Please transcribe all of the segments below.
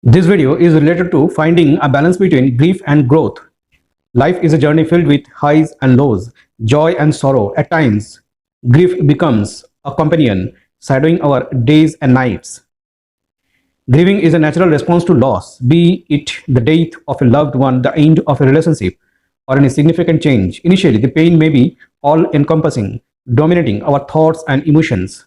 This video is related to finding a balance between grief and growth. Life is a journey filled with highs and lows, joy and sorrow. At times, grief becomes a companion, shadowing our days and nights. Grieving is a natural response to loss, be it the death of a loved one, the end of a relationship, or any significant change. Initially, the pain may be all-encompassing, dominating our thoughts and emotions.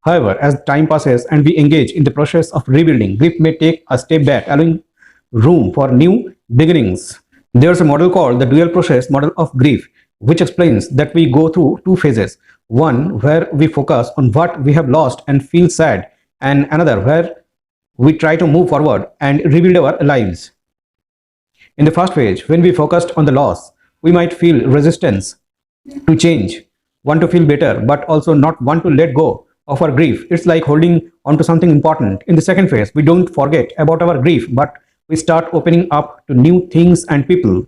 However, as time passes and we engage in the process of rebuilding, grief may take a step back, allowing room for new beginnings. There's a model called the dual process model of grief, which explains that we go through two phases. One where we focus on what we have lost and feel sad, and another where we try to move forward and rebuild our lives. In the first phase, when we focused on the loss, we might feel resistance to change, want to feel better, but also not want to let go of our grief. It's like holding on to something important. In the second phase, we don't forget about our grief, but we start opening up to new things and people.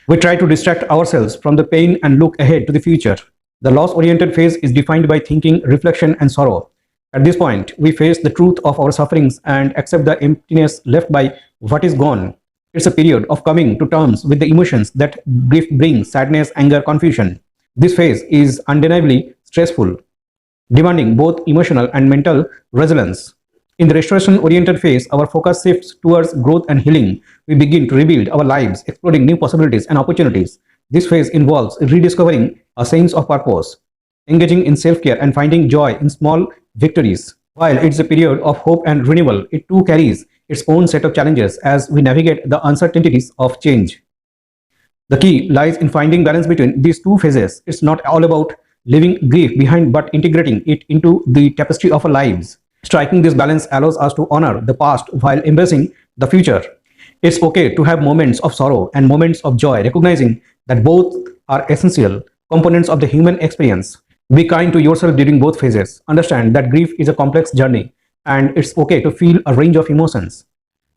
We try to distract ourselves from the pain and look ahead to the future. The loss-oriented phase is defined by thinking, reflection, and sorrow. At this point, we face the truth of our sufferings and accept the emptiness left by what is gone. It's a period of coming to terms with the emotions that grief brings: sadness, anger, confusion. This phase is undeniably stressful, demanding both emotional and mental resilience. In the restoration-oriented phase, our focus shifts towards growth and healing. We begin to rebuild our lives, exploring new possibilities and opportunities. This phase involves rediscovering a sense of purpose, engaging in self-care, and finding joy in small victories. While it's a period of hope and renewal, it too carries its own set of challenges as we navigate the uncertainties of change. The key lies in finding balance between these two phases. It's not all about leaving grief behind, but integrating it into the tapestry of our lives. Striking this balance allows us to honor the past while embracing the future. It's okay to have moments of sorrow and moments of joy, recognizing that both are essential components of the human experience. Be kind to yourself during both phases. Understand that grief is a complex journey, and it's okay to feel a range of emotions.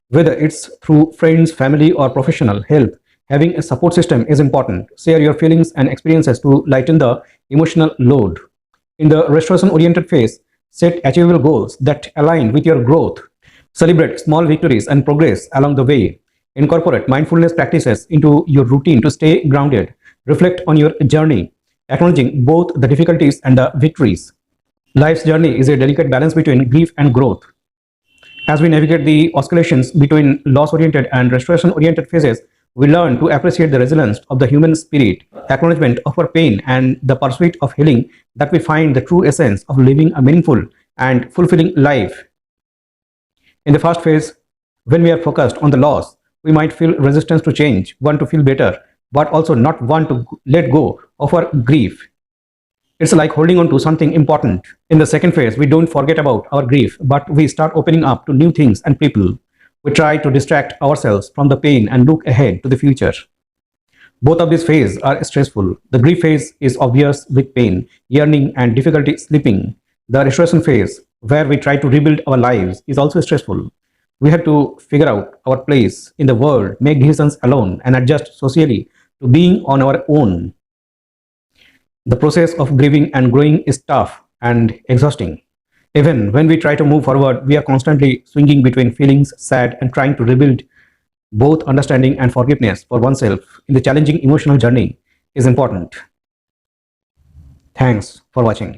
Whether it's through friends, family, or professional help, having a support system is important. Share your feelings and experiences to lighten the emotional load. In the restoration-oriented phase, set achievable goals that align with your growth. Celebrate small victories and progress along the way. Incorporate mindfulness practices into your routine to stay grounded. Reflect on your journey, acknowledging both the difficulties and the victories. Life's journey is a delicate balance between grief and growth. As we navigate the oscillations between loss-oriented and restoration-oriented phases, we learn to appreciate the resilience of the human spirit, acknowledgement of our pain, and the pursuit of healing that we find the true essence of living a meaningful and fulfilling life. In the first phase, when we are focused on the loss, we might feel resistance to change, want to feel better, but also not want to let go of our grief. It's like holding on to something important. In the second phase, we don't forget about our grief, but we start opening up to new things and people. We try to distract ourselves from the pain and look ahead to the future. Both of these phases are stressful. The grief phase is obvious with pain, yearning, and difficulty sleeping. The restoration phase, where we try to rebuild our lives, is also stressful. We have to figure out our place in the world, make decisions alone, and adjust socially to being on our own. The process of grieving and growing is tough and exhausting. Even when we try to move forward, we are constantly swinging between feelings sad and trying to rebuild. Both understanding and forgiveness for oneself in the challenging emotional journey is important. Thanks for watching.